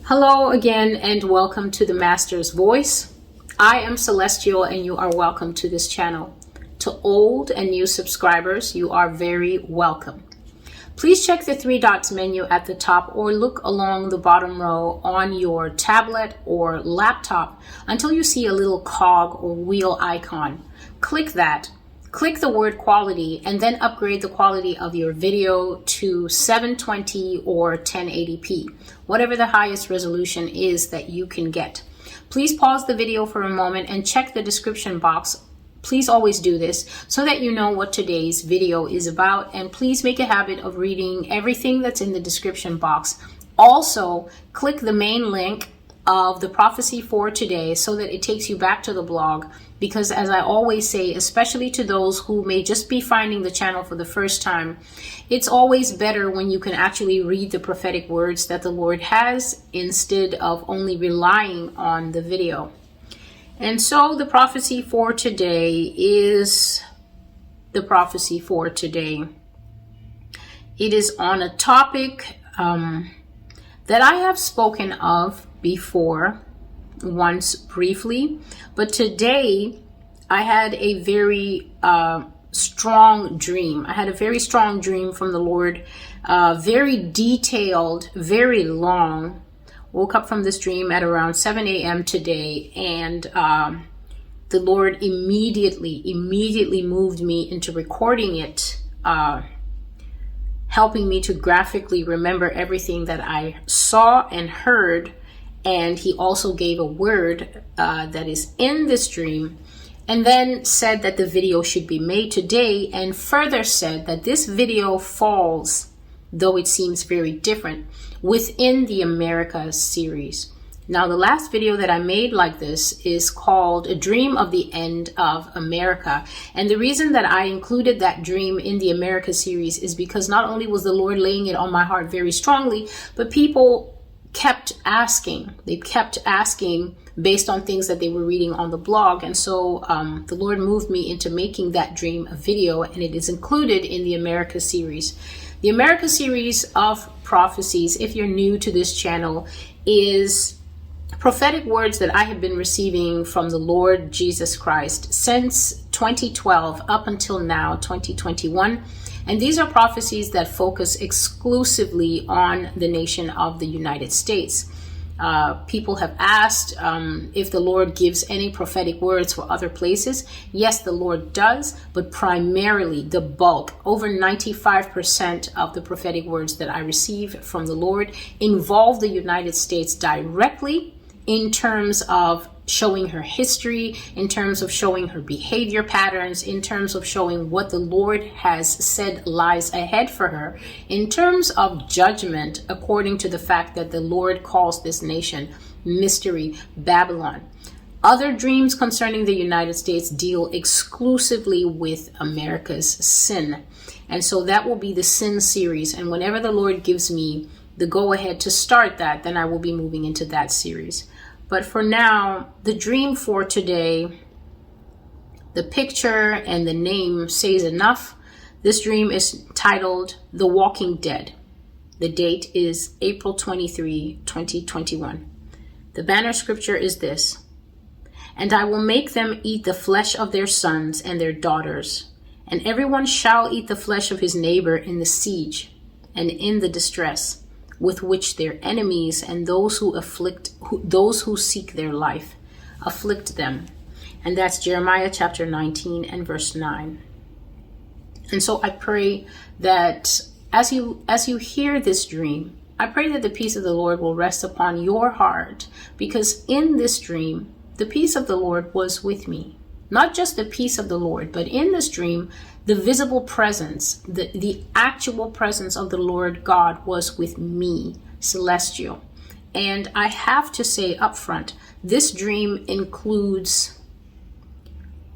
Hello again and welcome to the Master's Voice. I am Celestial and you are welcome to this channel. To old and new subscribers, you are very welcome. Please check the three dots menu at the top or look along the bottom row on your tablet or laptop until you see a little cog or wheel icon. Click that. Click the word quality and then upgrade the quality of your video to 720 or 1080p, whatever the highest resolution is that you can get. Please pause the video for a moment and check the description box. Please always do this so that you know what today's video is about, and please make a habit of reading everything that's in the description box. Also, click the main link of the prophecy for today so that it takes you back to the blog, because as I always say, especially to those who may just be finding the channel for the first time, it's always better when you can actually read the prophetic words that the Lord has instead of only relying on the video. And so the prophecy for today is the prophecy for today. It is on a topic that I have spoken of before once briefly, but today I had a very strong dream. I had a very strong dream from the Lord, very detailed, very long. Woke up from this dream at around 7 a.m. today, and the Lord immediately moved me into recording it, helping me to graphically remember everything that I saw and heard. And he also gave a word that is in this dream, and then said that the video should be made today, and further said that this video falls, though it seems very different, within the Americas series. Now, the last video that I made like this is called A Dream of the End of America. And the reason that I included that dream in the America series is because not only was the Lord laying it on my heart very strongly, but people kept asking. They kept asking based on things that they were reading on the blog. And so the Lord moved me into making that dream a video, and it is included in the America series. The America series of prophecies, if you're new to this channel, is prophetic words that I have been receiving from the Lord Jesus Christ since 2012 up until now, 2021. And these are prophecies that focus exclusively on the nation of the United States. People have asked if the Lord gives any prophetic words for other places. Yes, the Lord does, but primarily the bulk, over 95% of the prophetic words that I receive from the Lord involve the United States directly, in terms of showing her history, in terms of showing her behavior patterns, in terms of showing what the Lord has said lies ahead for her, in terms of judgment, according to the fact that the Lord calls this nation Mystery Babylon. Other dreams concerning the United States deal exclusively with America's sin. And so that will be the sin series. And whenever the Lord gives me the go ahead to start that, then I will be moving into that series. But for now, the dream for today, the picture and the name says enough. This dream is titled The Walking Dead. The date is April 23, 2021. The banner scripture is this: "And I will make them eat the flesh of their sons and their daughters, and everyone shall eat the flesh of his neighbor in the siege and in the distress with which their enemies and those who seek their life afflict them." And that's Jeremiah chapter 19 and verse 9. And so I pray that as you hear this dream, I pray that the peace of the Lord will rest upon your heart, because in this dream, the peace of the Lord was with me. Not just the peace of the Lord, but in this dream, the visible presence, the actual presence of the Lord God was with me, Celestial. And I have to say up front, this dream includes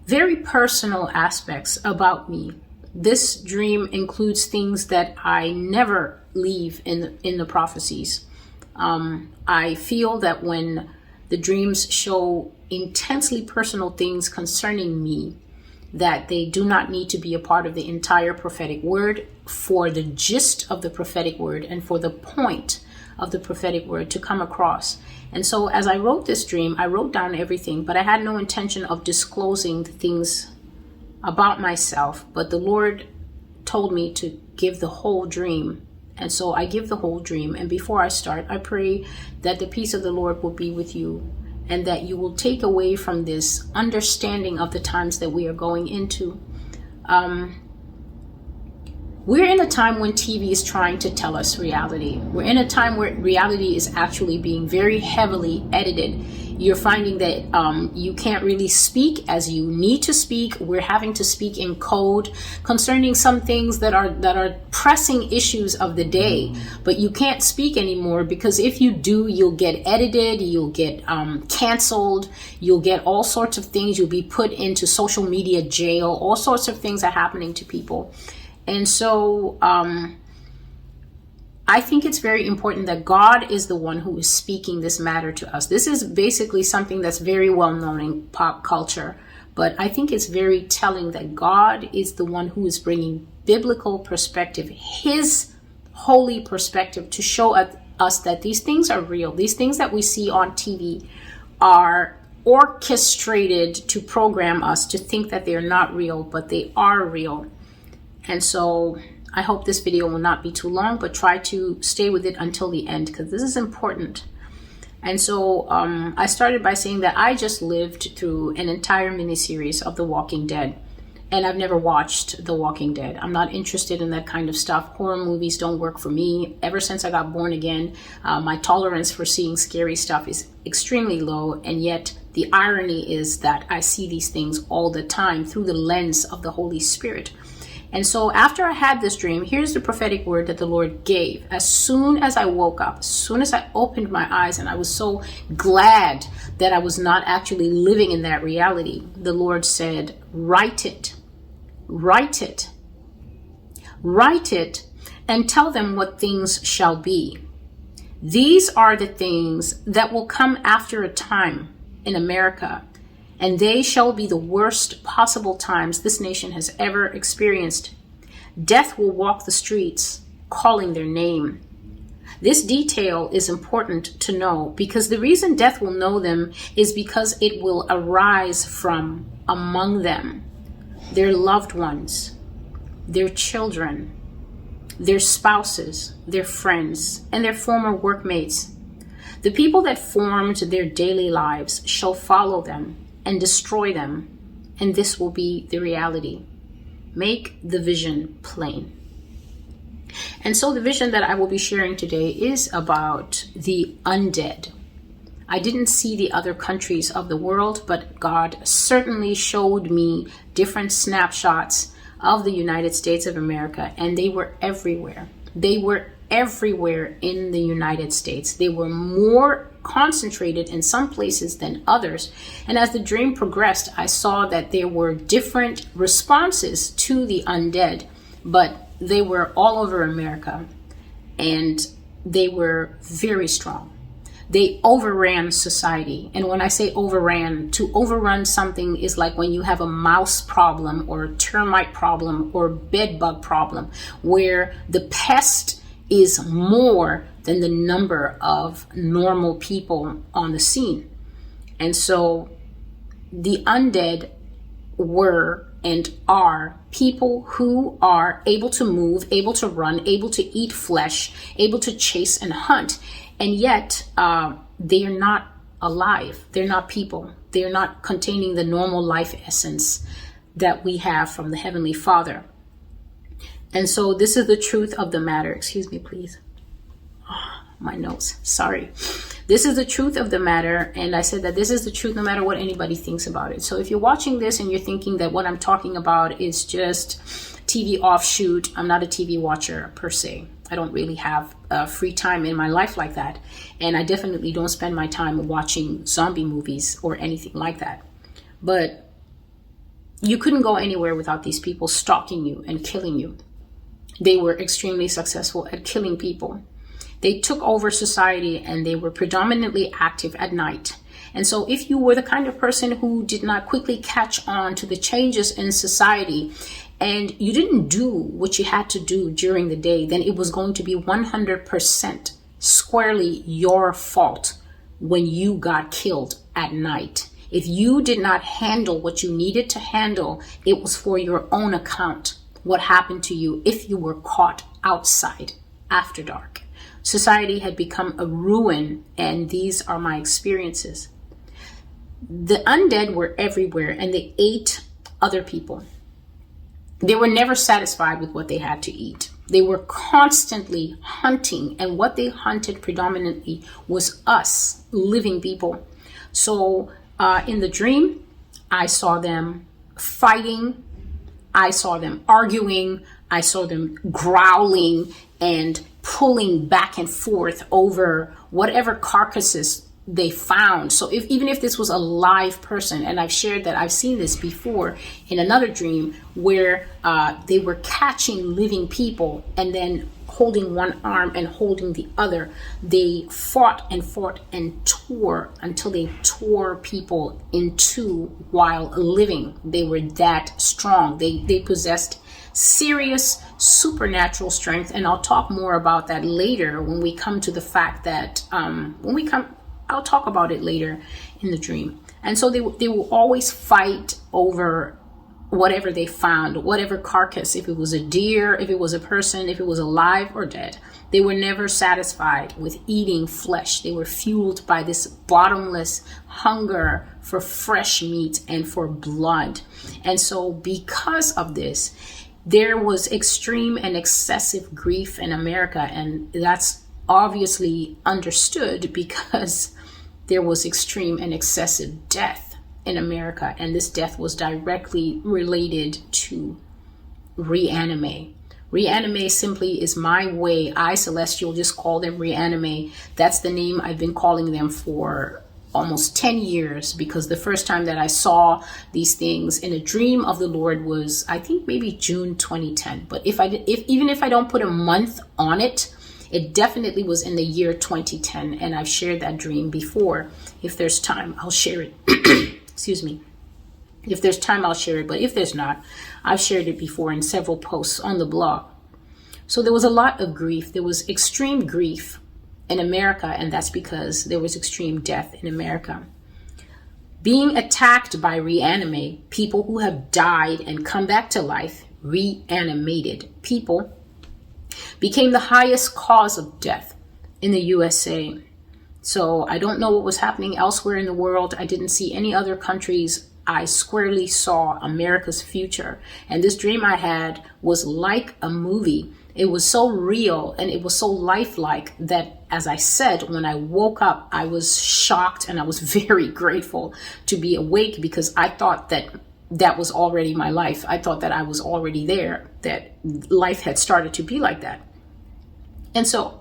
very personal aspects about me. This dream includes things that I never leave in the prophecies. I feel that when the dreams show intensely personal things concerning me, that they do not need to be a part of the entire prophetic word for the gist of the prophetic word and for the point of the prophetic word to come across. And so as I wrote this dream, I wrote down everything, but I had no intention of disclosing the things about myself. But the Lord told me to give the whole dream. And so I give the whole dream. And before I start, I pray that the peace of the Lord will be with you, and that you will take away from this understanding of the times that we are going into. We're in a time when TV is trying to tell us reality. We're in a time where reality is actually being very heavily edited. You're finding that you can't really speak as you need to speak. We're having to speak in code concerning some things that are pressing issues of the day. But you can't speak anymore, because if you do, you'll get edited, you'll get canceled, you'll get all sorts of things. You'll be put into social media jail. All sorts of things are happening to people. And so I think it's very important that God is the one who is speaking this matter to us. This is basically something that's very well known in pop culture, but I think it's very telling that God is the one who is bringing biblical perspective, his holy perspective, to show us that these things are real. These things that we see on TV are orchestrated to program us to think that they're not real, but they are real. And so I hope this video will not be too long, but try to stay with it until the end, because this is important. And so I started by saying that I just lived through an entire miniseries of The Walking Dead. And I've never watched The Walking Dead. I'm not interested in that kind of stuff. Horror movies don't work for me. Ever since I got born again, my tolerance for seeing scary stuff is extremely low. And yet the irony is that I see these things all the time through the lens of the Holy Spirit. And so after I had this dream, here's the prophetic word that the Lord gave. As soon as I woke up, as soon as I opened my eyes, and I was so glad that I was not actually living in that reality, the Lord said, write it, write it, write it, and tell them what things shall be. These are the things that will come after a time in America, and they shall be the worst possible times this nation has ever experienced. Death will walk the streets, calling their name. This detail is important to know, because the reason death will know them is because it will arise from among them, their loved ones, their children, their spouses, their friends, and their former workmates. The people that formed their daily lives shall follow them and destroy them, and this will be the reality. Make the vision plain. And so the vision that I will be sharing today is about the undead. I didn't see the other countries of the world, but God certainly showed me different snapshots of the United States of America, and they were everywhere. They were everywhere in the United States. They were more concentrated in some places than others. And as the dream progressed, I saw that there were different responses to the undead, but they were all over America, and they were very strong. They overran society. And when I say overran, to overrun something is like when you have a mouse problem or a termite problem or bed bug problem, where the pest is more than the number of normal people on the scene. And so the undead were and are people who are able to move, able to run, able to eat flesh, able to chase and hunt. And yet they are not alive. They're not people. They're not containing the normal life essence that we have from the Heavenly Father. And so this is the truth of the matter. Excuse me, please. Oh, my nose. Sorry. This is the truth of the matter. And I said that this is the truth no matter what anybody thinks about it. So if you're watching this and you're thinking that what I'm talking about is just TV offshoot, I'm not a TV watcher per se. I don't really have free time in my life like that. And I definitely don't spend my time watching zombie movies or anything like that. But you couldn't go anywhere without these people stalking you and killing you. They were extremely successful at killing people. They took over society, and they were predominantly active at night. And so if you were the kind of person who did not quickly catch on to the changes in society, and you didn't do what you had to do during the day, then it was going to be 100% squarely your fault when you got killed at night. If you did not handle what you needed to handle, it was for your own account. What happened to you if you were caught outside after dark? Society had become a ruin, and these are my experiences. The undead were everywhere, and they ate other people. They were never satisfied with what they had to eat. They were constantly hunting, and what they hunted predominantly was us, living people. So in the dream, I saw them fighting, I saw them arguing, I saw them growling and pulling back and forth over whatever carcasses they found. So even if this was a live person, and I've shared that I've seen this before in another dream where they were catching living people and then holding one arm and holding the other, they fought and tore until they tore people in two while living. They were that strong. They possessed serious supernatural strength, and I'll talk more about that later when we come to the fact that I'll talk about it later in the dream. And so they will always fight over whatever they found, whatever carcass, if it was a deer, if it was a person, if it was alive or dead. They were never satisfied with eating flesh. They were fueled by this bottomless hunger for fresh meat and for blood. And so because of this, there was extreme and excessive grief in America, and that's obviously understood because there was extreme and excessive death in America, and this death was directly related to reanimé. Reanimé simply is my way. I, Celestial, just call them reanimé. That's the name I've been calling them for almost 10 years, because the first time that I saw these things in a dream of the Lord was, I think, maybe June 2010. But even if I don't put a month on it, it definitely was in the year 2010, and I've shared that dream before. If there's time, I'll share it. Excuse me. If there's time, I'll share it, but if there's not, I've shared it before in several posts on the blog. So there was a lot of grief. There was extreme grief in America, and that's because there was extreme death in America. Being attacked by reanimé, people who have died and come back to life, reanimated people, became the highest cause of death in the USA. So I don't know what was happening elsewhere in the world. I didn't see any other countries. I squarely saw America's future. And this dream I had was like a movie. It was so real and it was so lifelike that, as I said, when I woke up, I was shocked and I was very grateful to be awake, because I thought that was already my life. I thought that I was already there, that life had started to be like that. And so,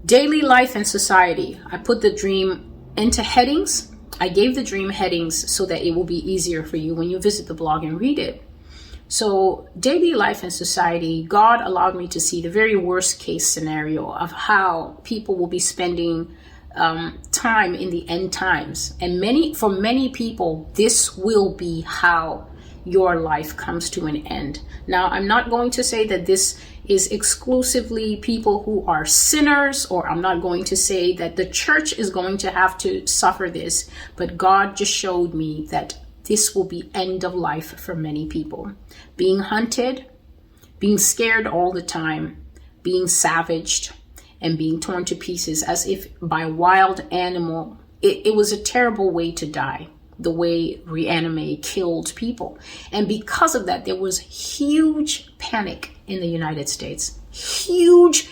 daily life and society, I put the dream into headings. I gave the dream headings so that it will be easier for you when you visit the blog and read it. So, daily life and society, God allowed me to see the very worst case scenario of how people will be spending time in the end times. And for many people, this will be how your life comes to an end. Now, I'm not going to say that this is exclusively people who are sinners, or I'm not going to say that the church is going to have to suffer this, but God just showed me that this will be end of life for many people. Being hunted, being scared all the time, being savaged, and being torn to pieces as if by a wild animal. It was a terrible way to die, the way reanimé killed people. And because of that, there was huge panic in the United States. Huge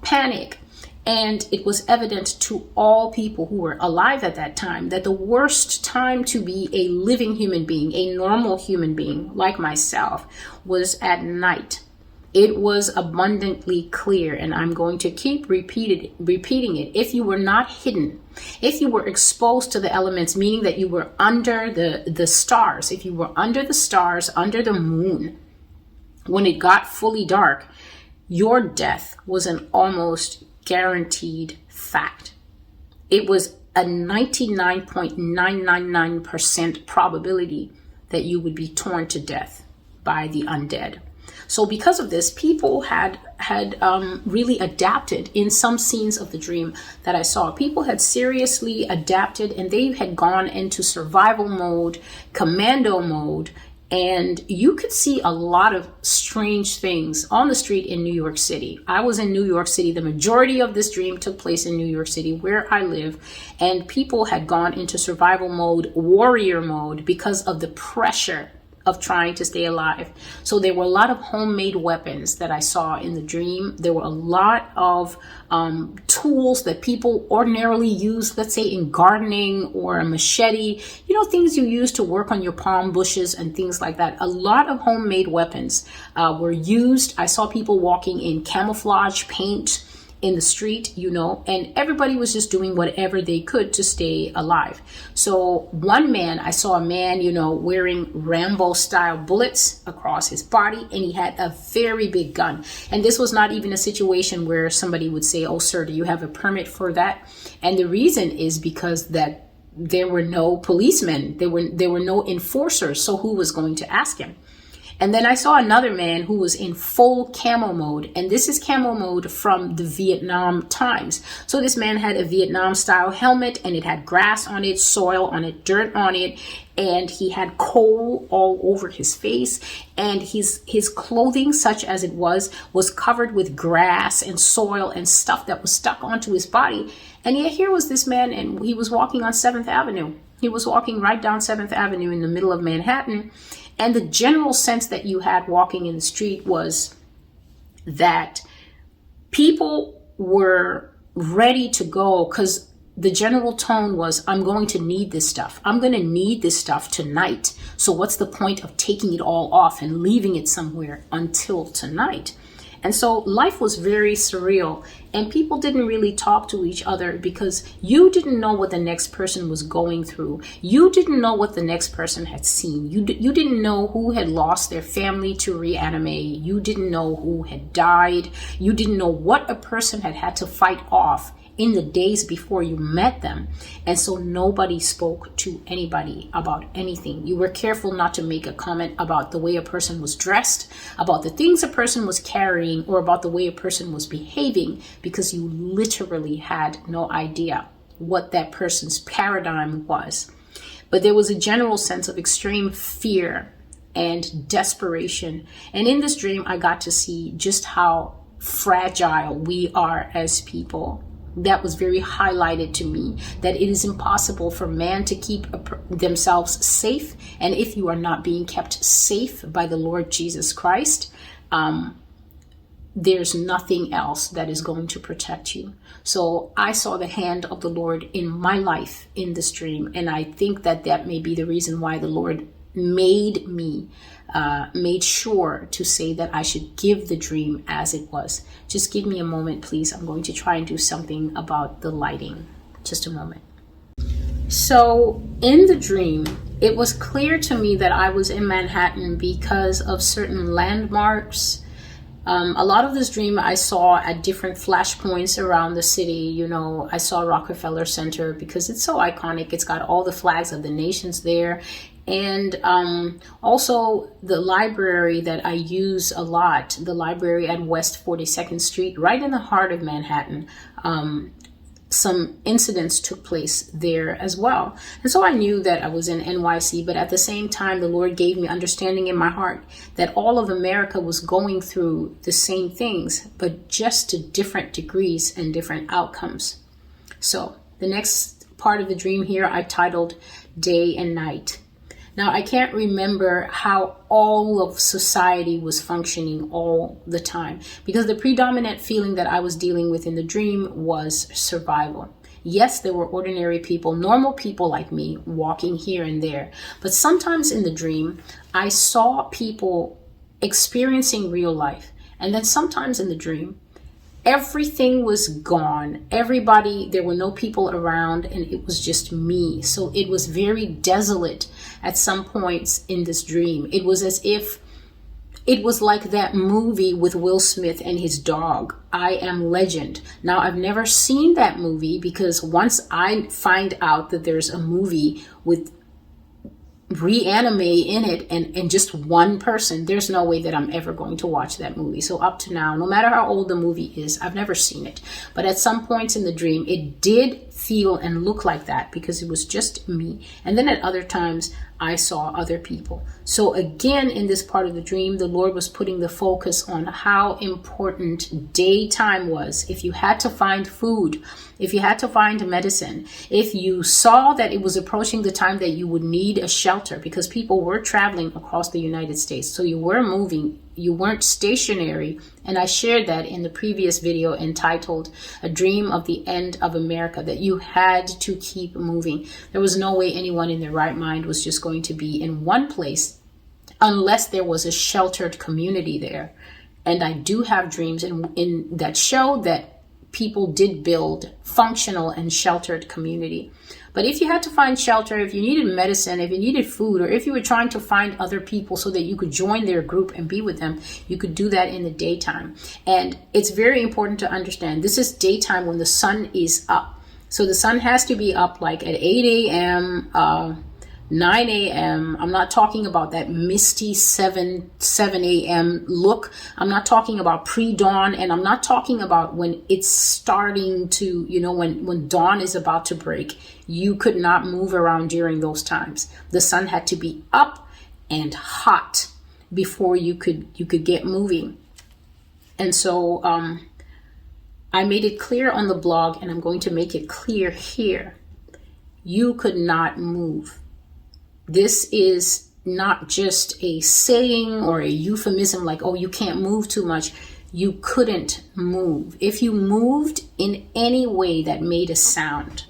panic. And it was evident to all people who were alive at that time that the worst time to be a living human being, a normal human being like myself, was at night. It was abundantly clear, and I'm going to keep repeating it. If you were not hidden, if you were exposed to the elements, meaning that you were under the stars, if you were under the stars, under the moon, when it got fully dark, your death was an almost guaranteed fact. It was a 99.999% probability that you would be torn to death by the undead. So because of this, people had really adapted in some scenes of the dream that I saw. People had seriously adapted, and they had gone into survival mode, commando mode, and you could see a lot of strange things on the street in New York City. I was in New York City. The majority of this dream took place in New York City, where I live. And people had gone into survival mode, warrior mode, because of the pressure of trying to stay alive. So there were a lot of homemade weapons that I saw in the dream. There were a lot of tools that people ordinarily use, let's say in gardening, or a machete, things you use to work on your palm bushes and things like that. A lot of homemade weapons were used. I saw people walking in camouflage paint in the street, and everybody was just doing whatever they could to stay alive. So I saw a man, wearing Rambo style bullets across his body, and he had a very big gun. And this was not even a situation where somebody would say, "Oh, sir, do you have a permit for that?" And the reason is because that there were no policemen, there were no enforcers. So who was going to ask him? And then I saw another man who was in full camo mode. And this is camo mode from the Vietnam times. So this man had a Vietnam style helmet, and it had grass on it, soil on it, dirt on it. And he had coal all over his face. And his clothing, such as it was covered with grass and soil and stuff that was stuck onto his body. And yet here was this man, and he was walking on 7th Avenue. He was walking right down 7th Avenue in the middle of Manhattan. And the general sense that you had walking in the street was that people were ready to go, because the general tone was, I'm going to need this stuff. I'm going to need this stuff tonight. So what's the point of taking it all off and leaving it somewhere until tonight? And so life was very surreal, and people didn't really talk to each other because you didn't know what the next person was going through. You didn't know what the next person had seen. You didn't know who had lost their family to reanimate. You didn't know who had died. You didn't know what a person had to fight off in the days before you met them. And so nobody spoke to anybody about anything. You were careful not to make a comment about the way a person was dressed, about the things a person was carrying, or about the way a person was behaving, because you literally had no idea what that person's paradigm was. But there was a general sense of extreme fear and desperation. And in this dream, I got to see just how fragile we are as people. That was very highlighted to me, that it is impossible for man to keep themselves safe. And if you are not being kept safe by the Lord Jesus Christ, there's nothing else that is going to protect you. So I saw the hand of the Lord in my life in this dream. And I think that may be the reason why the Lord made sure to say that I should give the dream as it was. Just give me a moment, please. I'm going to try and do something about the lighting. Just a moment. So in the dream, it was clear to me that I was in Manhattan because of certain landmarks. A lot of this dream I saw at different flashpoints around the city. I saw Rockefeller Center because it's so iconic. It's got all the flags of the nations there. And also the library that I use a lot, the library at West 42nd Street, right in the heart of Manhattan. Some incidents took place there as well. And so I knew that I was in NYC, but at the same time, the Lord gave me understanding in my heart that all of America was going through the same things, but just to different degrees and different outcomes. So the next part of the dream here, I titled Day and Night. Now, I can't remember how all of society was functioning all the time, because the predominant feeling that I was dealing with in the dream was survival. Yes, there were ordinary people, normal people like me, walking here and there. But sometimes in the dream, I saw people experiencing real life. And then sometimes in the dream, everything was gone. There were no people around, and it was just me. So it was very desolate at some points in this dream. It was as if it was like that movie with Will Smith and his dog, I Am Legend. Now, I've never seen that movie, because once I find out that there's a movie with reanimate in it and just one person, there's no way that I'm ever going to watch that movie. So up to now, no matter how old the movie is, I've never seen it. But at some points in the dream, it did feel and look like that because it was just me. And then at other times, I saw other people. So again, in this part of the dream, the Lord was putting the focus on how important daytime was. If you had to find food, if you had to find medicine, if you saw that it was approaching the time that you would need a shelter, because people were traveling across the United States, so you were moving, you weren't stationary. And I shared that in the previous video entitled A Dream of the End of America, that you had to keep moving. There was no way anyone in their right mind was just going to be in one place unless there was a sheltered community there. And I do have dreams in that show that people did build functional and sheltered community. But if you had to find shelter, if you needed medicine, if you needed food, or if you were trying to find other people so that you could join their group and be with them, you could do that in the daytime. And it's very important to understand this is daytime when the sun is up. So the sun has to be up like at 8 a.m., 9 a.m. I'm not talking about that misty 7 a.m. look. I'm not talking about pre-dawn, and I'm not talking about when it's starting to, when dawn is about to break. You could not move around during those times. The sun had to be up and hot before you could get moving. And so I made it clear on the blog, and I'm going to make it clear here. You could not move. This is not just a saying or a euphemism like, oh, you can't move too much. You couldn't move. If you moved in any way that made a sound,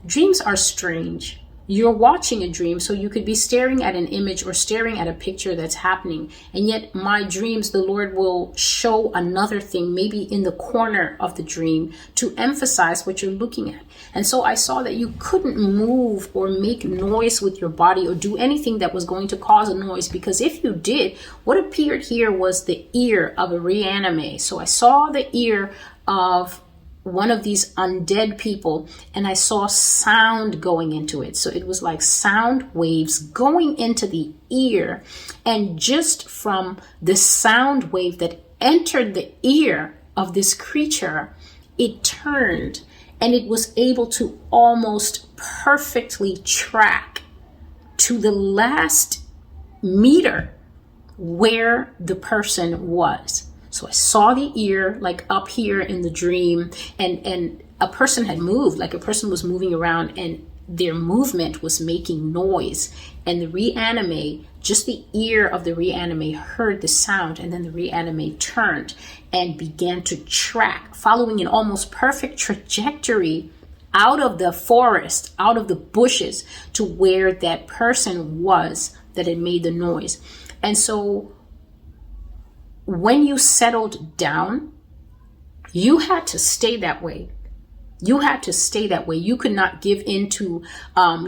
dreams are strange. You're watching a dream, so you could be staring at an image or staring at a picture that's happening. And yet my dreams, the Lord will show another thing, maybe in the corner of the dream, to emphasize what you're looking at. And so I saw that you couldn't move or make noise with your body or do anything that was going to cause a noise, because if you did, what appeared here was the ear of a reanimé. So I saw the ear of one of these undead people, and I saw sound going into it. So it was like sound waves going into the ear, and just from the sound wave that entered the ear of this creature, it turned and it was able to almost perfectly track to the last meter where the person was. So I saw the ear like up here in the dream, and a person had moved, like a person was moving around, and their movement was making noise. And the reanimé, just the ear of the reanimé heard the sound, and then the reanimé turned and began to track, following an almost perfect trajectory out of the forest, out of the bushes, to where that person was that had made the noise. And so when you settled down, you had to stay that way. You had to stay that way. You could not give in to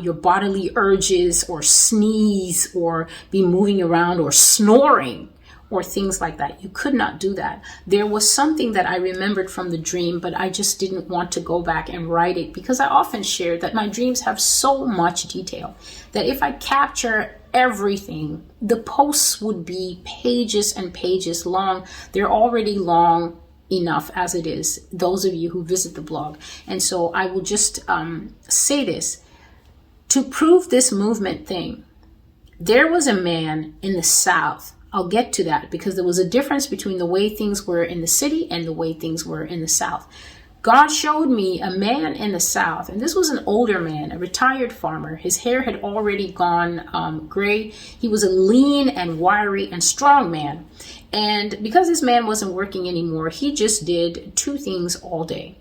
your bodily urges or sneeze or be moving around or snoring or things like that. You could not do that. There was something that I remembered from the dream, but I just didn't want to go back and write it, because I often share that my dreams have so much detail that if I capture everything, the posts would be pages and pages long. They're already long enough as it is, those of you who visit the blog. And so I will just say this to prove this movement thing. There was a man in the South. I'll get to that, because there was a difference between the way things were in the city and the way things were in the South. God showed me a man in the South, and this was an older man, a retired farmer. His hair had already gone gray. He was a lean and wiry and strong man. And because this man wasn't working anymore, he just did two things all day.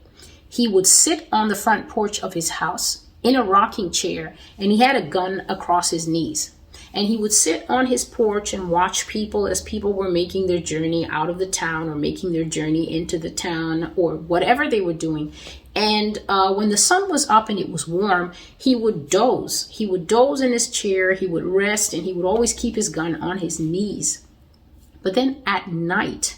He would sit on the front porch of his house in a rocking chair, and he had a gun across his knees. And he would sit on his porch and watch people as people were making their journey out of the town or making their journey into the town or whatever they were doing. And when the sun was up and it was warm, he would doze. He would doze in his chair, he would rest, and he would always keep his gun on his knees. But then at night,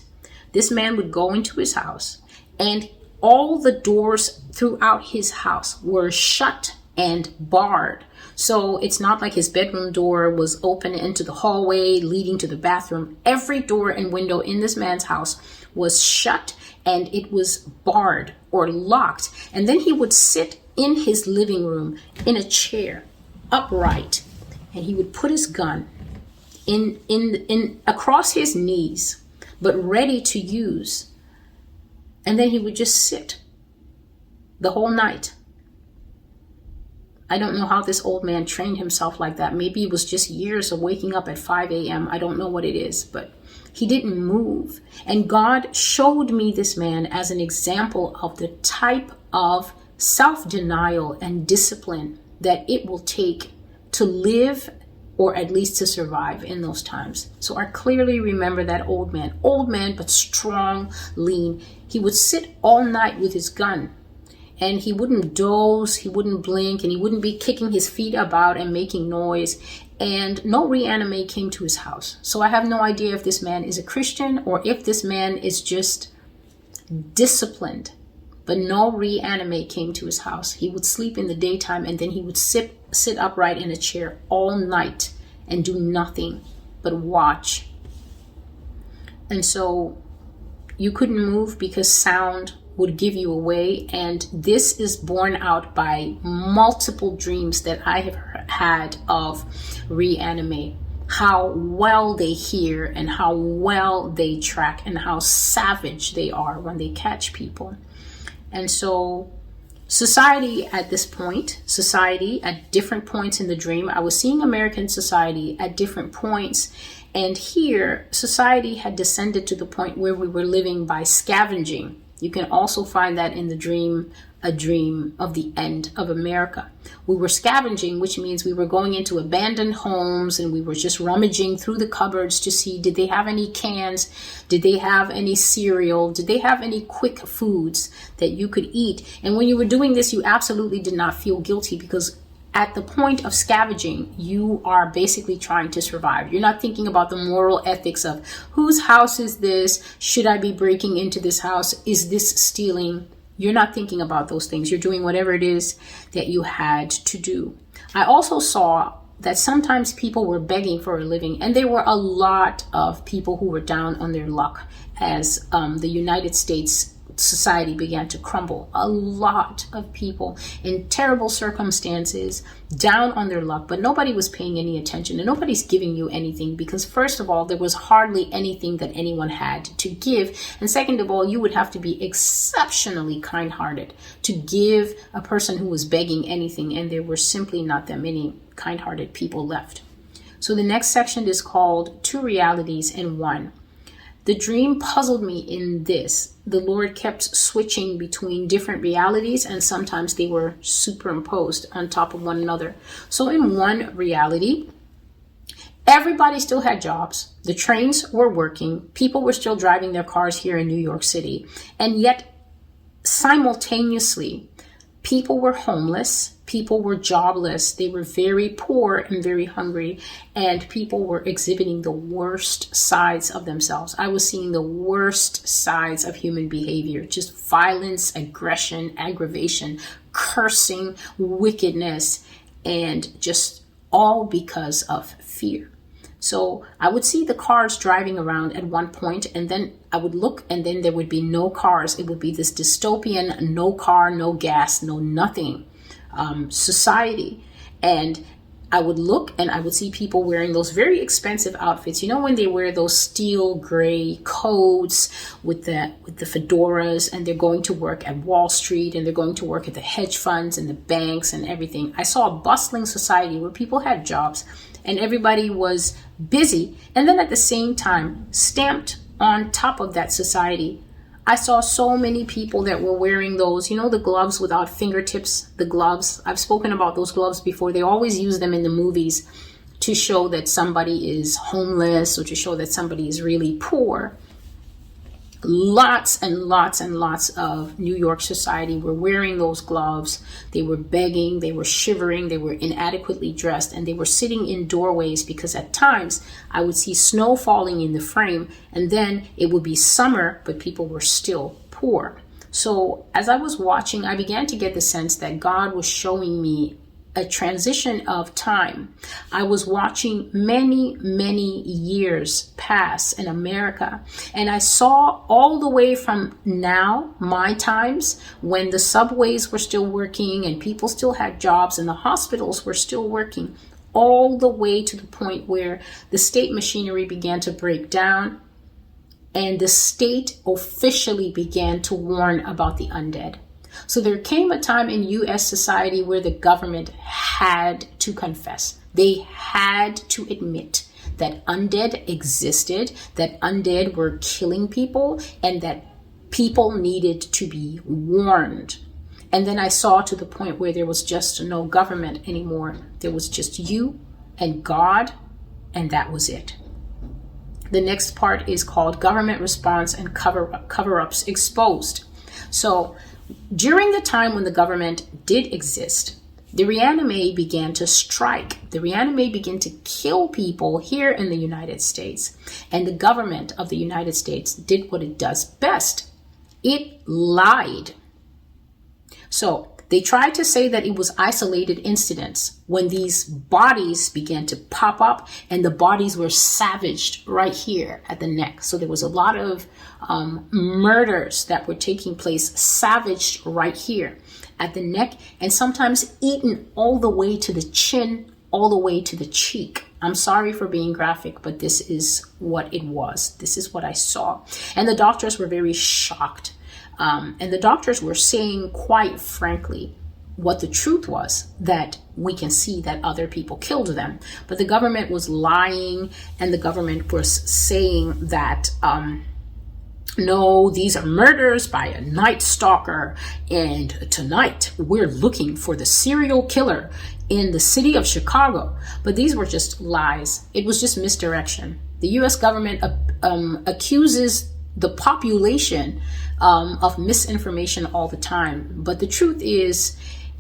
this man would go into his house, and all the doors throughout his house were shut and barred. So it's not like his bedroom door was open into the hallway leading to the bathroom. Every door and window in this man's house was shut, and it was barred or locked. And then he would sit in his living room in a chair, upright, and he would put his gun in across his knees, but ready to use. And then he would just sit the whole night. I don't know how this old man trained himself like that. Maybe it was just years of waking up at 5 a.m. I don't know what it is, but he didn't move. And God showed me this man as an example of the type of self-denial and discipline that it will take to live, or at least to survive in those times. So I clearly remember that old man, but strong, lean. He would sit all night with his gun, and he wouldn't doze, he wouldn't blink, and he wouldn't be kicking his feet about and making noise. And no reanimé came to his house. So I have no idea if this man is a Christian or if this man is just disciplined. But no reanimé came to his house. He would sleep in the daytime, and then he would sit upright in a chair all night and do nothing but watch. And so you couldn't move because sound would give you away. And this is borne out by multiple dreams that I have had of reanimate. How well they hear and how well they track and how savage they are when they catch people. And so society at this point, society at different points in the dream, I was seeing American society at different points. And here, society had descended to the point where we were living by scavenging. You can also find that in the dream, a dream of the end of America. We were scavenging, which means we were going into abandoned homes and we were just rummaging through the cupboards to see, did they have any cans? Did they have any cereal? Did they have any quick foods that you could eat? And when you were doing this, you absolutely did not feel guilty, because at the point of scavenging, you are basically trying to survive. You're not thinking about the moral ethics of whose house is this? Should I be breaking into this house? Is this stealing? You're not thinking about those things. You're doing whatever it is that you had to do. I also saw that sometimes people were begging for a living, and there were a lot of people who were down on their luck as the United States society began to crumble. A lot of people in terrible circumstances, down on their luck, but nobody was paying any attention, and nobody's giving you anything, because first of all, there was hardly anything that anyone had to give, and second of all, you would have to be exceptionally kind-hearted to give a person who was begging anything, and there were simply not that many kind-hearted people left. So the next section is called Two Realities in One. The dream puzzled me in this. The Lord kept switching between different realities, and sometimes they were superimposed on top of one another. So in one reality, everybody still had jobs. The trains were working. People were still driving their cars here in New York City. And yet, simultaneously, people were homeless. People were jobless. They were very poor and very hungry. And people were exhibiting the worst sides of themselves. I was seeing the worst sides of human behavior. Just violence, aggression, aggravation, cursing, wickedness, and just all because of fear. So I would see the cars driving around at one point, and then I would look, and then there would be no cars. It would be this dystopian, no car, no gas, no nothing society. And I would look, and I would see people wearing those very expensive outfits. You know, when they wear those steel gray coats with the fedoras, and they're going to work at Wall Street, and they're going to work at the hedge funds and the banks and everything. I saw a bustling society where people had jobs and everybody was busy. And then at the same time, stamped on top of that society, I saw so many people that were wearing those, you know, the gloves without fingertips, the gloves. I've spoken about those gloves before. They always use them in the movies to show that somebody is homeless or to show that somebody is really poor. Lots and lots and lots of New York society were wearing those gloves. They were begging, they were shivering, they were inadequately dressed, and they were sitting in doorways, because at times I would see snow falling in the frame, and then it would be summer, but people were still poor. So as I was watching, I began to get the sense that God was showing me a transition of time. I was watching many, many years pass in America, and I saw all the way from now, my times, when the subways were still working and people still had jobs and the hospitals were still working, all the way to the point where the state machinery began to break down and the state officially began to warn about the undead. So there came a time in U.S. society where the government had to confess. They had to admit that undead existed, that undead were killing people, and that people needed to be warned. And then I saw to the point where there was just no government anymore. There was just you and God, and that was it. The next part is called government response and cover-ups exposed. So during the time when the government did exist, the reanimé began to strike. The reanimé began to kill people here in the United States. And the government of the United States did what it does best. It lied. So they tried to say that it was isolated incidents when these bodies began to pop up, and the bodies were savaged right here at the neck. So there was a lot of murders that were taking place, savaged right here at the neck, and sometimes eaten all the way to the chin, all the way to the cheek. I'm sorry for being graphic, but this is what it was. This is what I saw. And the doctors were very shocked. And the doctors were saying, quite frankly, what the truth was, that we can see that other people killed them. But the government was lying, and the government was saying that, no, these are murders by a night stalker, and tonight we're looking for the serial killer in the city of Chicago. But these were just lies. It was just misdirection. The U.S. government accuses the population of misinformation all the time. But the truth is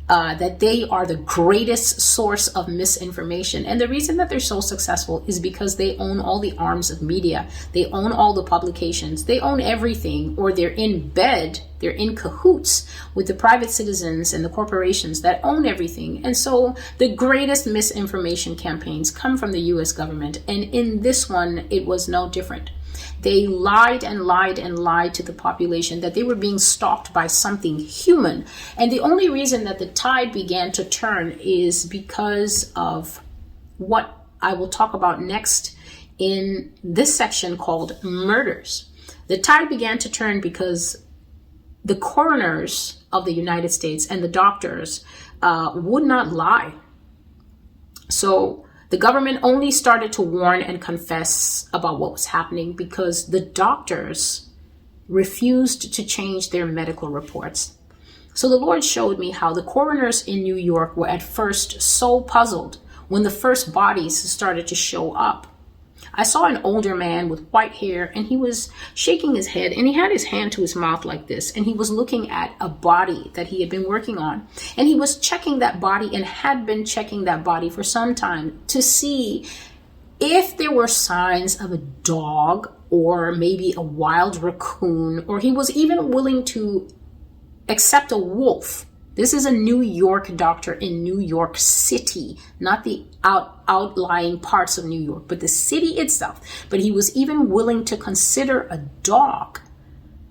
that they are the greatest source of misinformation. And the reason that they're so successful is because they own all the arms of media. They own all the publications. They own everything, or they're in bed. They're in cahoots with the private citizens and the corporations that own everything. And so the greatest misinformation campaigns come from the U.S. government. And in this one, it was no different. They lied and lied and lied to the population that they were being stalked by something human. And the only reason that the tide began to turn is because of what I will talk about next in this section called murders. The tide began to turn because the coroners of the United States and the doctors would not lie. So the government only started to warn and confess about what was happening because the doctors refused to change their medical reports. So the Lord showed me how the coroners in New York were at first so puzzled when the first bodies started to show up. I saw an older man with white hair, and he was shaking his head, and he had his hand to his mouth like this, and he was looking at a body that he had been working on, and he was checking that body and had been checking that body for some time to see if there were signs of a dog or maybe a wild raccoon, or he was even willing to accept a wolf. This is a New York doctor in New York City, not the outlying parts of New York, but the city itself. But he was even willing to consider a dog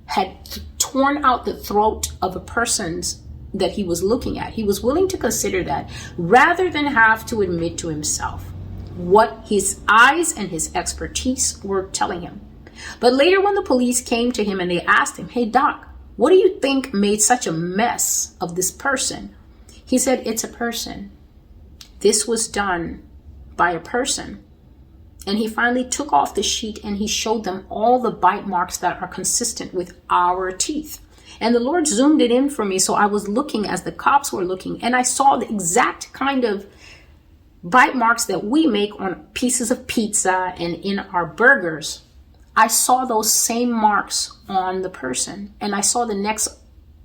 had torn out the throat of a person's that he was looking at. He was willing to consider that rather than have to admit to himself what his eyes and his expertise were telling him. But later when the police came to him and they asked him, "Hey, doc, what do you think made such a mess of this person?" He said, "It's a person. This was done by a person." And he finally took off the sheet and he showed them all the bite marks that are consistent with our teeth. And the Lord zoomed it in for me. So I was looking as the cops were looking, and I saw the exact kind of bite marks that we make on pieces of pizza and in our burgers. I saw those same marks on the person, and I saw the necks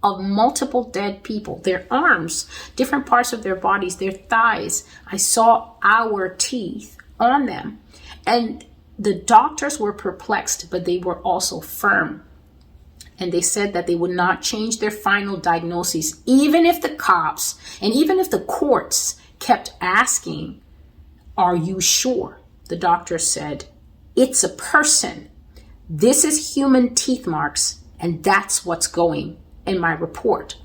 of multiple dead people, their arms, different parts of their bodies, their thighs. I saw our teeth on them. And the doctors were perplexed, but they were also firm. And they said that they would not change their final diagnosis, even if the cops and even if the courts kept asking, "Are you sure?" The doctor said, "It's a person. This is human teeth marks, and that's what's going in my report."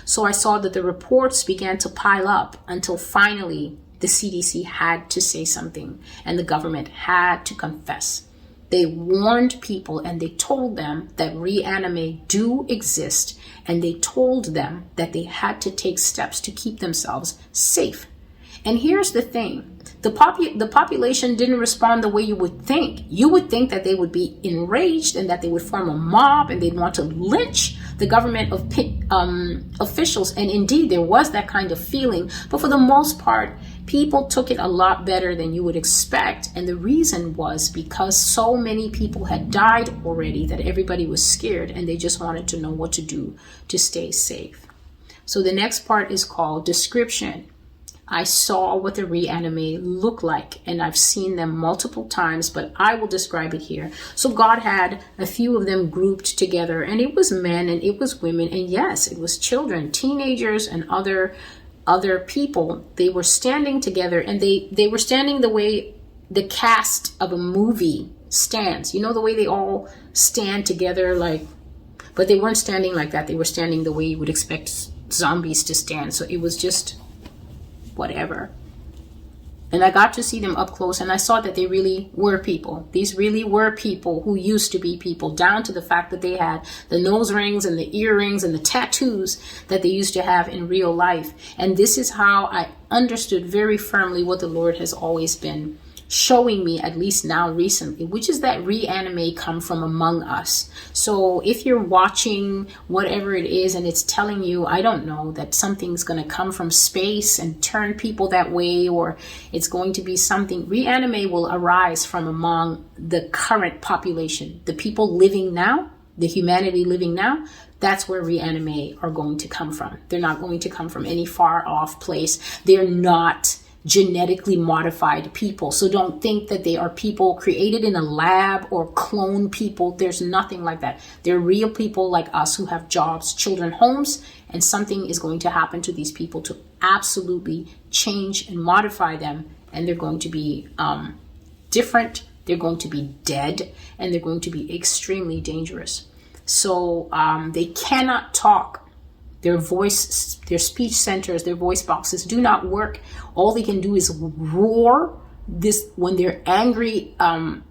So I saw that the reports began to pile up until finally the CDC had to say something and the government had to confess. They warned people and they told them that reanimate do exist, and they told them that they had to take steps to keep themselves safe. And here's the thing. The population didn't respond the way you would think. You would think that they would be enraged and that they would form a mob and they'd want to lynch the government of officials. And indeed, there was that kind of feeling. But for the most part, people took it a lot better than you would expect. And the reason was because so many people had died already that everybody was scared and they just wanted to know what to do to stay safe. So the next part is called description. I saw what the reanimate looked like, and I've seen them multiple times, but I will describe it here. So God had a few of them grouped together, and it was men and it was women, and yes, it was children, teenagers, and other people. They were standing together, and they were standing the way the cast of a movie stands. You know, the way they all stand together, but they weren't standing like that. They were standing the way you would expect zombies to stand. So it was just whatever. And I got to see them up close, and I saw that they really were people. These really were people who used to be people, down to the fact that they had the nose rings and the earrings and the tattoos that they used to have in real life. And this is how I understood very firmly what the Lord has always been showing me, at least now recently, which is that reanimate come from among us. So if you're watching whatever it is and it's telling you, I don't know, that something's going to come from space and turn people that way, or it's going to be something, reanimate will arise from among the current population, the people living now, the humanity living now. That's where reanimate are going to come from. They're not going to come from any far off place. They're not genetically modified people. So don't think that they are people created in a lab or clone people. There's nothing like that. They're real people like us who have jobs, children, homes, and something is going to happen to these people to absolutely change and modify them. And they're going to be different. They're going to be dead, and they're going to be extremely dangerous. So they cannot talk. Their voice, their speech centers, their voice boxes do not work. All they can do is roar this when they're angry,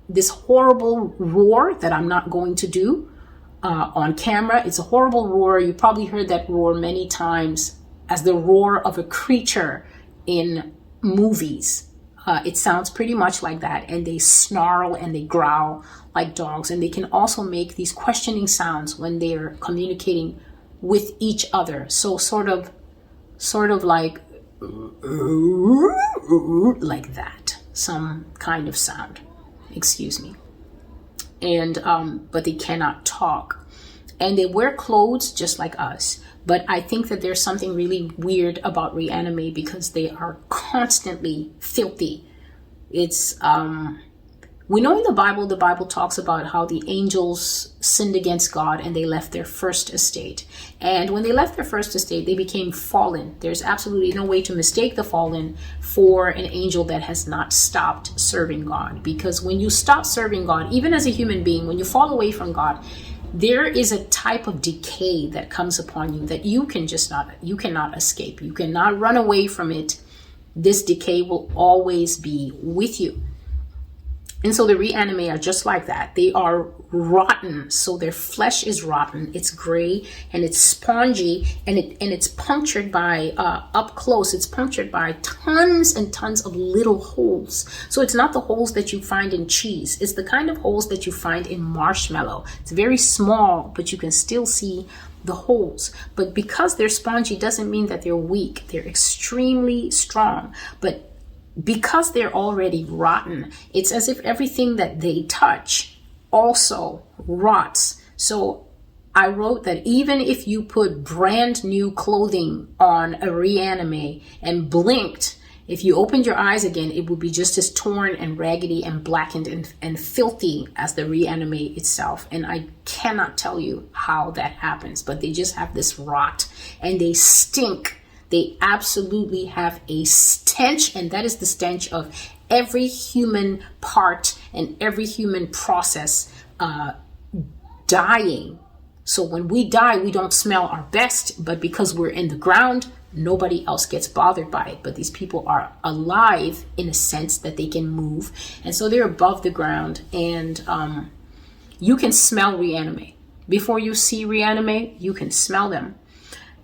this horrible roar that I'm not going to do on camera. It's a horrible roar. You probably heard that roar many times as the roar of a creature in movies. It sounds pretty much like that. And they snarl and they growl like dogs. And they can also make these questioning sounds when they're communicating with each other. So sort of like that, some kind of sound, excuse me. And but they cannot talk, and they wear clothes just like us. But I think that there's something really weird about reanimate because they are constantly filthy. It's we know in the Bible talks about how the angels sinned against God and they left their first estate. And when they left their first estate, they became fallen. There's absolutely no way to mistake the fallen for an angel that has not stopped serving God. Because when you stop serving God, even as a human being, when you fall away from God, there is a type of decay that comes upon you that you cannot escape. You cannot run away from it. This decay will always be with you. And so the reanimate are just like that. They are rotten. So their flesh is rotten. It's gray and it's spongy, and it's punctured by up close. It's punctured by tons and tons of little holes. So it's not the holes that you find in cheese. It's the kind of holes that you find in marshmallow. It's very small, but you can still see the holes. But because they're spongy doesn't mean that they're weak. They're extremely strong. But because they're already rotten, it's as if everything that they touch also rots. So I wrote that even if you put brand new clothing on a reanimate and blinked, if you opened your eyes again, it would be just as torn and raggedy and blackened and filthy as the reanimate itself. And I cannot tell you how that happens, but they just have this rot and they stink. They absolutely have a stench, and that is the stench of every human part and every human process dying. So when we die, we don't smell our best, but because we're in the ground, nobody else gets bothered by it. But these people are alive in a sense that they can move. And so they're above the ground, and you can smell reanimate. Before you see reanimate, you can smell them.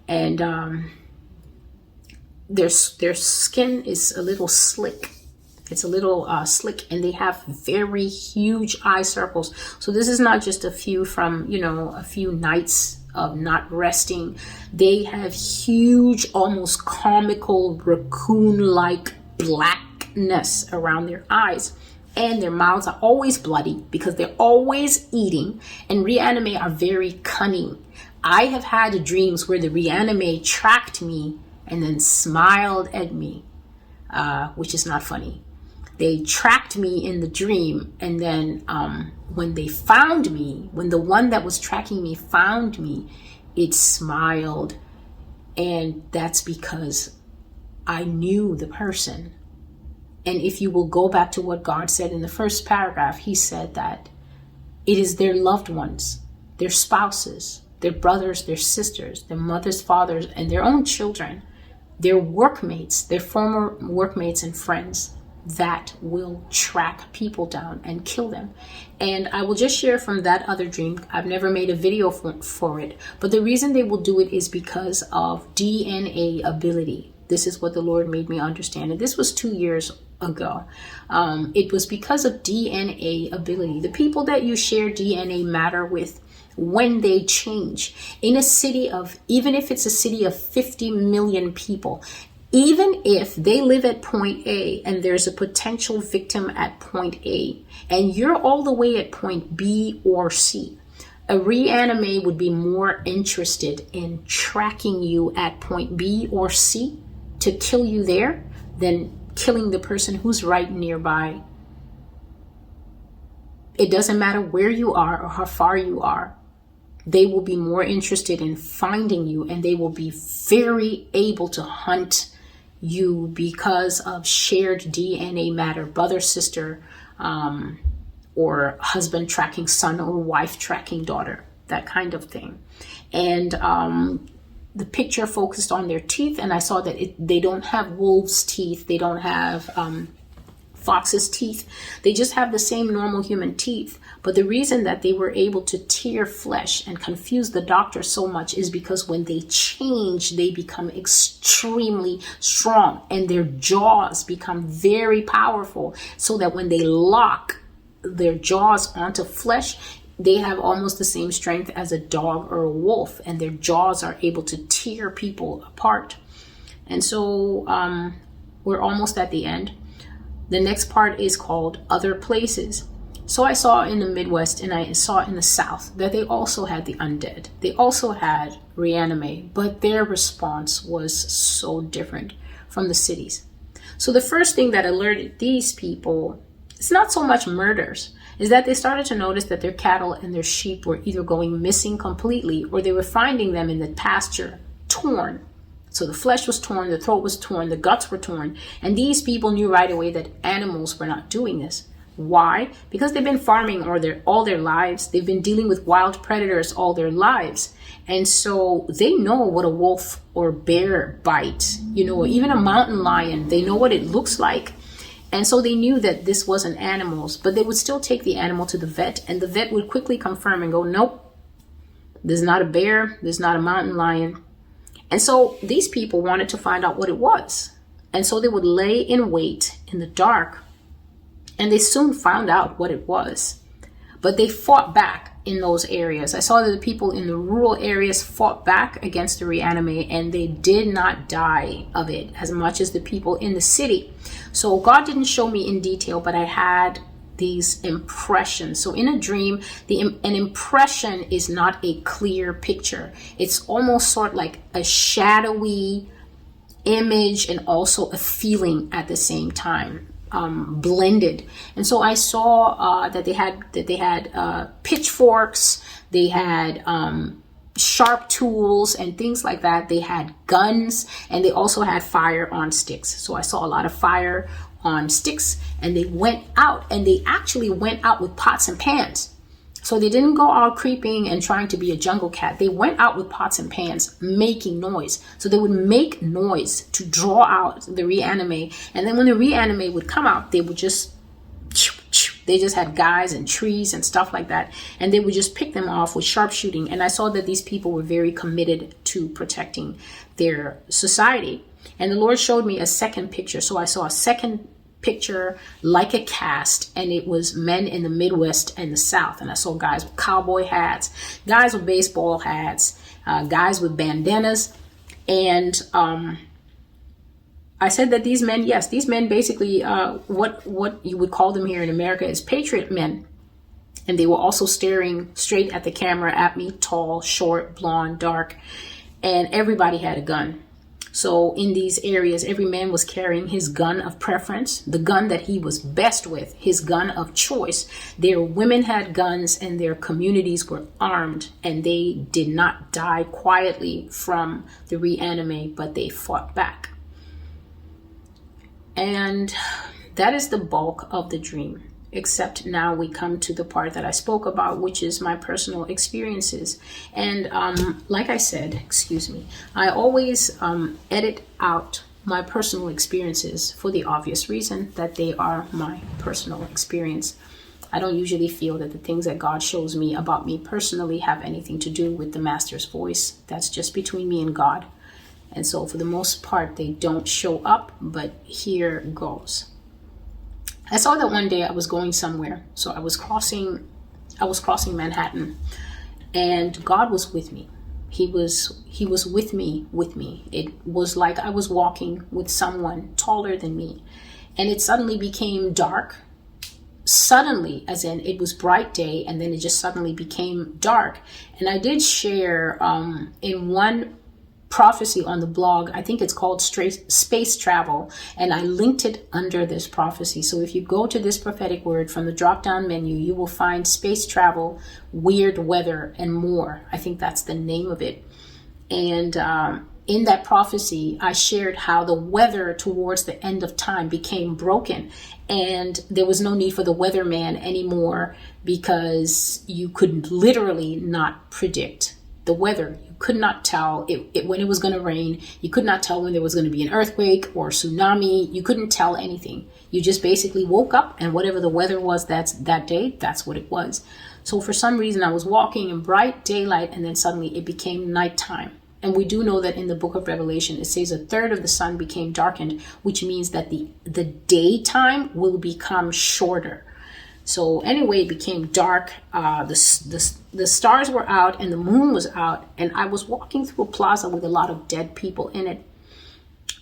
And their skin is a little slick. It's a little slick, and they have very huge eye circles. So this is not just a few from, a few nights of not resting. They have huge, almost comical, raccoon-like blackness around their eyes. And their mouths are always bloody because they're always eating. And reanimate are very cunning. I have had dreams where the reanimate tracked me and then smiled at me, which is not funny. They tracked me in the dream, and then when they found me, when the one that was tracking me found me, it smiled. And that's because I knew the person. And if you will go back to what God said in the first paragraph, he said that it is their loved ones, their spouses, their brothers, their sisters, their mothers, fathers, and their own children, their workmates, their former workmates and friends, that will track people down and kill them. And I will just share from that other dream. I've never made a video for it, but the reason they will do it is because of DNA ability. This is what the Lord made me understand, and this was 2 years ago. It was because of DNA ability. The people that you share DNA matter with, when they change in a city of, even if it's a city of 50 million people, even if they live at point A and there's a potential victim at point A and you're all the way at point B or C, a reanimate would be more interested in tracking you at point B or C to kill you there than killing the person who's right nearby. It doesn't matter where you are or how far you are. They will be more interested in finding you, and they will be very able to hunt you because of shared DNA matter, brother, sister, or husband tracking son or wife tracking daughter, that kind of thing. And the picture focused on their teeth, and I saw that they don't have wolves' teeth, they don't have fox's teeth, they just have the same normal human teeth. But the reason that they were able to tear flesh and confuse the doctor so much is because when they change, they become extremely strong, and their jaws become very powerful, so that when they lock their jaws onto flesh, they have almost the same strength as a dog or a wolf, and their jaws are able to tear people apart. And so we're almost at the end. The next part is called Other Places. So I saw in the Midwest and I saw in the South that they also had the undead. They also had reanimate, but their response was so different from the cities. So the first thing that alerted these people, it's not so much murders, is that they started to notice that their cattle and their sheep were either going missing completely, or they were finding them in the pasture torn. So the flesh was torn, the throat was torn, the guts were torn. And these people knew right away that animals were not doing this. Why? Because they've been farming all their lives. They've been dealing with wild predators all their lives. And so they know what a wolf or bear bite, or even a mountain lion, they know what it looks like. And so they knew that this wasn't animals, but they would still take the animal to the vet, and the vet would quickly confirm and go, nope, this is not a bear, this is not a mountain lion. And so these people wanted to find out what it was. And so they would lay in wait in the dark, and they soon found out what it was. But they fought back in those areas. I saw that the people in the rural areas fought back against the reanimate, and they did not die of it as much as the people in the city. So God didn't show me in detail, but I had these impressions. So in a dream, an impression is not a clear picture. It's almost sort of like a shadowy image and also a feeling at the same time. Blended. And so I saw that they had pitchforks, they had sharp tools and things like that. They had guns, and they also had fire on sticks. So I saw a lot of fire on sticks, and they went out, and they actually went out with pots and pans. So they didn't go out creeping and trying to be a jungle cat. They went out with pots and pans making noise. So they would make noise to draw out the reanimate. And then when the reanimate would come out, they just had guys and trees and stuff like that. And they would just pick them off with sharpshooting. And I saw that these people were very committed to protecting their society. And the Lord showed me a second picture. So I saw a second picture like a cast, and it was men in the Midwest and the South. And I saw guys with cowboy hats, guys with baseball hats, guys with bandanas. And I said that these men, yes, these men basically, what you would call them here in America is patriot men. And they were also staring straight at the camera at me, tall, short, blonde, dark, and everybody had a gun. So in these areas, every man was carrying his gun of preference, the gun that he was best with, his gun of choice. Their women had guns, and their communities were armed, and they did not die quietly from the reanimate, but they fought back. And that is the bulk of the dream. Except now we come to the part that I spoke about, which is my personal experiences. And like I said, I always edit out my personal experiences for the obvious reason that they are my personal experience. I don't usually feel that the things that God shows me about me personally have anything to do with the Master's voice. That's just between me and God. And so for the most part, they don't show up, but here goes. I saw that one day I was going somewhere. So I was crossing Manhattan, and God was with me. He was with me. It was like I was walking with someone taller than me, and it suddenly became dark. Suddenly, as in it was bright day, and then it just suddenly became dark. And I did share in one prophecy on the blog, I think it's called Space Travel, and I linked it under this prophecy. So if you go to this prophetic word from the drop down menu, you will find space travel, weird weather, and more. I think that's the name of it. And in that prophecy, I shared how the weather towards the end of time became broken, and there was no need for the weatherman anymore, because you could literally not predict the weather. You could not tell when it was going to rain. You could not tell when there was going to be an earthquake or tsunami. You couldn't tell anything. You just basically woke up, and whatever the weather was that day, that's what it was. So for some reason, I was walking in bright daylight, and then suddenly it became nighttime. And we do know that in the book of Revelation, it says a third of the sun became darkened, which means that the daytime will become shorter. So anyway, it became dark. The stars were out, and the moon was out, and I was walking through a plaza with a lot of dead people in it.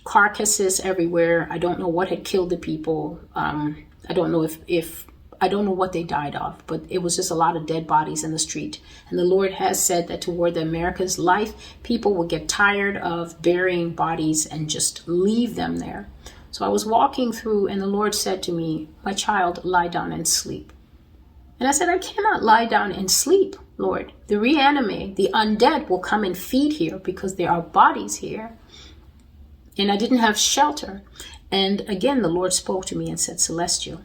Carcasses everywhere. I don't know what had killed the people. I don't know I don't know what they died of, but it was just a lot of dead bodies in the street. And the Lord has said that toward the America's life, people will get tired of burying bodies and just leave them there. So I was walking through, and the Lord said to me, "My child, lie down and sleep." And I said, "I cannot lie down and sleep, Lord. The reanimate, the undead will come and feed here because there are bodies here." And I didn't have shelter. And again, the Lord spoke to me and said, "Celestial,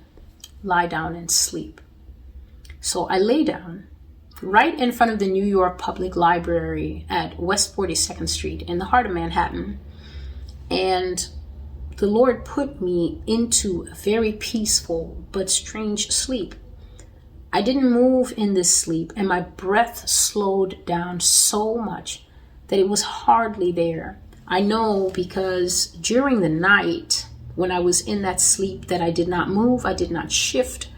lie down and sleep." So I lay down right in front of the New York Public Library at West 42nd Street in the heart of Manhattan. And the Lord put me into a very peaceful but strange sleep. I didn't move in this sleep, and my breath slowed down so much that it was hardly there. I know because during the night, when I was in that sleep, that I did not move, I did not shift,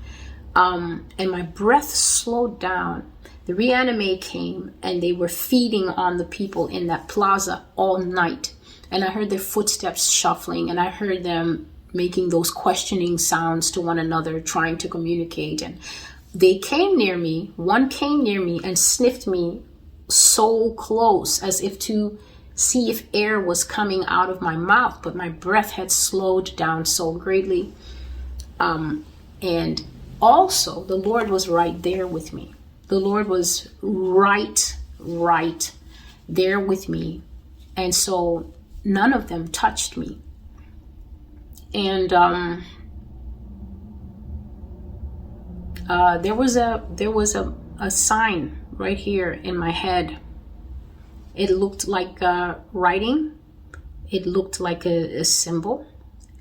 and my breath slowed down. The reanimate came, and they were feeding on the people in that plaza all night. And I heard their footsteps shuffling, and I heard them making those questioning sounds to one another, trying to communicate. And they came near me. One came near me and sniffed me so close, as if to see if air was coming out of my mouth, but my breath had slowed down so greatly. And also, the Lord was right there with me. The Lord was right there with me. And so none of them touched me. And there was a sign right here in my head. It looked like writing. It looked like a symbol.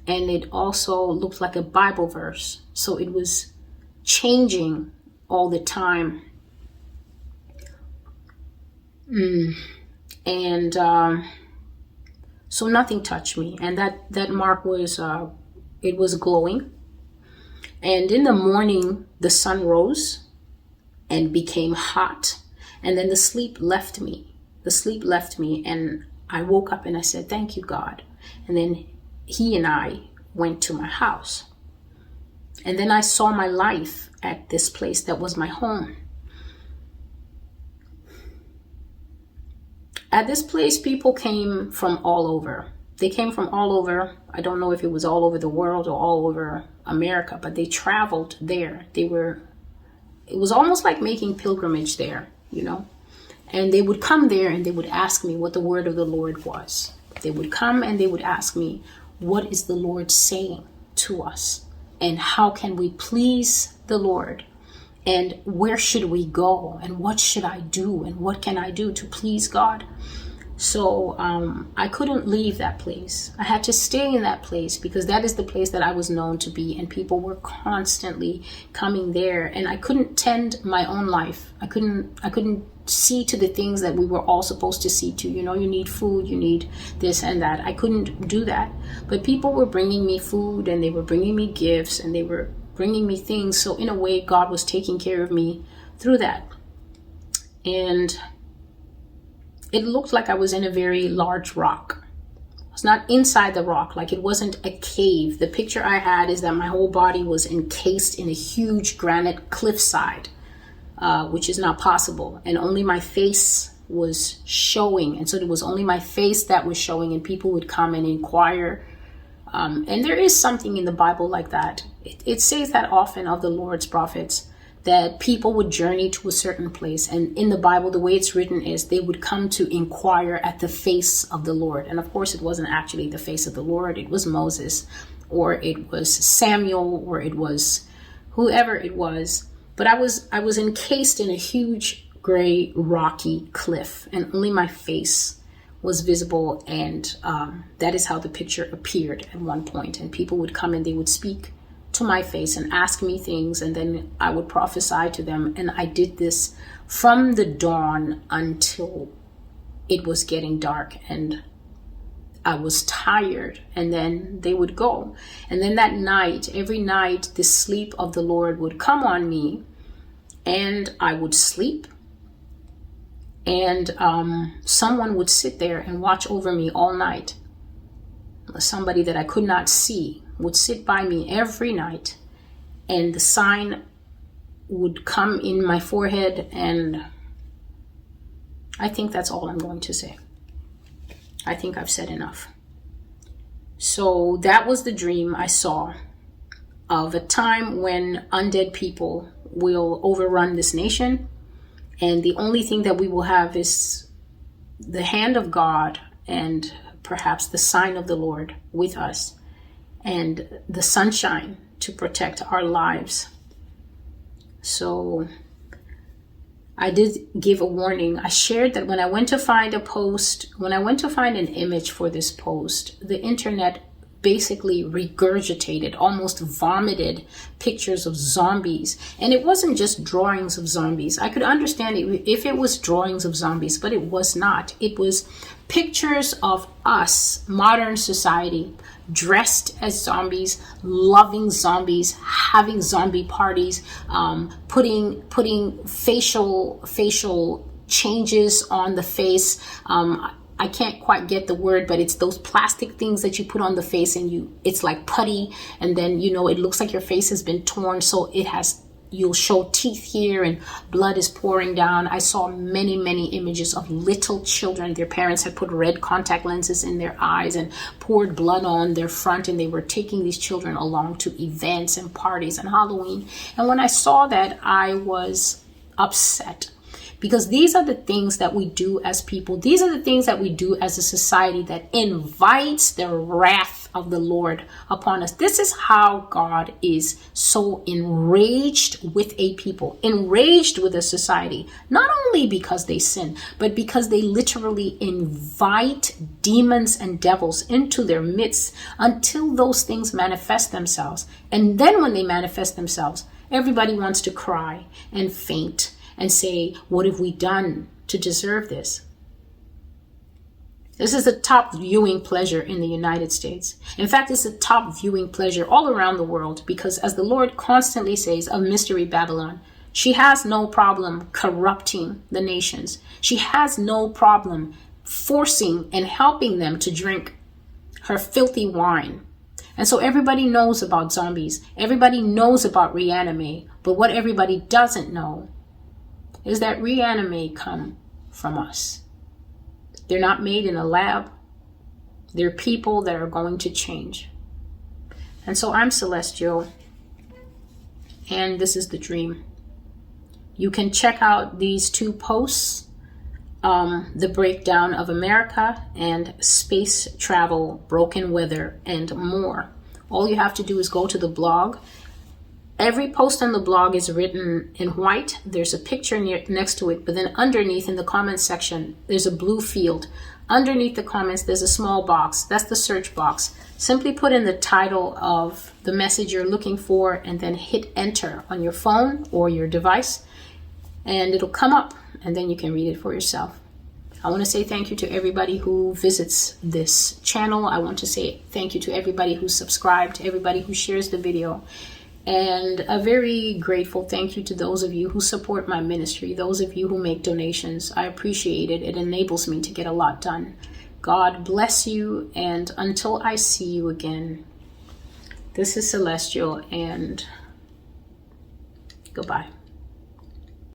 And it also looked like a Bible verse. So it was changing all the time. And so nothing touched me. And that mark was, it was glowing. And in the morning, the sun rose and became hot. And then the sleep left me. The sleep left me. And I woke up and I said, thank you, God. And then he and I went to my house. And then I saw my life at this place that was my home. At this place, people came from all over. They came from all over. I don't know if it was all over the world or all over America, but they traveled there. It was almost like making pilgrimage there, you know. And they would come there and they would ask me what the word of the Lord was. They would come and they would ask me, what is the Lord saying to us? And how can we please the Lord? And where should we go? And what should I do? And what can I do to please God? So I couldn't leave that place. I had to stay in that place because that is the place that I was known to be. And people were constantly coming there. And I couldn't tend my own life. I couldn't see to the things that we were all supposed to see to. You know, you need food, you need this and that. I couldn't do that. But people were bringing me food and they were bringing me gifts and they were bringing me things. So in a way, God was taking care of me through that. And it looked like I was in a very large rock. I was not inside the rock, like it wasn't a cave. The picture I had is that my whole body was encased in a huge granite cliffside, which is not possible. And only my face was showing. And so it was only my face that was showing, and people would come and inquire. And there is something in the Bible like that. It says that often of the Lord's prophets, that people would journey to a certain place. And in the Bible, the way it's written is they would come to inquire at the face of the Lord. And of course, it wasn't actually the face of the Lord. It was Moses, or it was Samuel, or it was whoever it was. But I was encased in a huge gray rocky cliff, and only my face was visible. And that is how the picture appeared at one point. And people would come and they would speak to my face and ask me things, and then I would prophesy to them. And I did this from the dawn until it was getting dark, and I was tired, and then they would go. And then that night, every night, the sleep of the Lord would come on me, and I would sleep, and someone would sit there and watch over me all night. Somebody that I could not see would sit by me every night, and the sign would come in my forehead. And I think that's all I'm going to say. I think I've said enough. So that was the dream I saw of a time when undead people will overrun this nation, and the only thing that we will have is the hand of God and perhaps the sign of the Lord with us, and the sunshine to protect our lives. So I did give a warning. I shared that when I went to find a post, when I went to find an image for this post, the internet basically regurgitated, almost vomited pictures of zombies. And it wasn't just drawings of zombies. I could understand it if it was drawings of zombies, but it was not. It was pictures of us, modern society, dressed as zombies, loving zombies, having zombie parties, putting facial changes on the face. I can't quite get the word, but it's those plastic things that you put on the face, and it's like putty, and then it looks like your face has been torn, so you'll show teeth here and blood is pouring down. I saw many images of little children. Their parents had put red contact lenses in their eyes and poured blood on their front, and they were taking these children along to events and parties and Halloween. And when I saw that, I was upset, Because these are the things that we do as people. These are the things that we do as a society that invites the wrath of the Lord upon us. This is how God is so enraged with a people, enraged with a society, not only because they sin, but because they literally invite demons and devils into their midst until those things manifest themselves. And then when they manifest themselves, everybody wants to cry and faint and say, what have we done to deserve this? This is the top viewing pleasure in the United States. In fact, it's the top viewing pleasure all around the world, because as the Lord constantly says of Mystery Babylon, she has no problem corrupting the nations. She has no problem forcing and helping them to drink her filthy wine. And so everybody knows about zombies. Everybody knows about reanimé. But what everybody doesn't know is that reanimé come from us. They're not made in a lab. They're people that are going to change. And so I'm Celestial, and this is the dream. You can check out these two posts, the breakdown of America and space travel, broken weather, and more. All you have to do is go to the blog. Every post on the blog is written in white. There's a picture next to it, but then underneath in the comments section, there's a blue field. Underneath the comments, there's a small box. That's the search box. Simply put in the title of the message you're looking for and then hit enter on your phone or your device, and it'll come up, and then you can read it for yourself. I want to say thank you to everybody who visits this channel. I want to say thank you to everybody who's subscribed, everybody who shares the video. And a very grateful thank you to those of you who support my ministry, those of you who make donations. I appreciate it. It enables me to get a lot done. God bless you, and until I see you again, this is Celestial, and goodbye.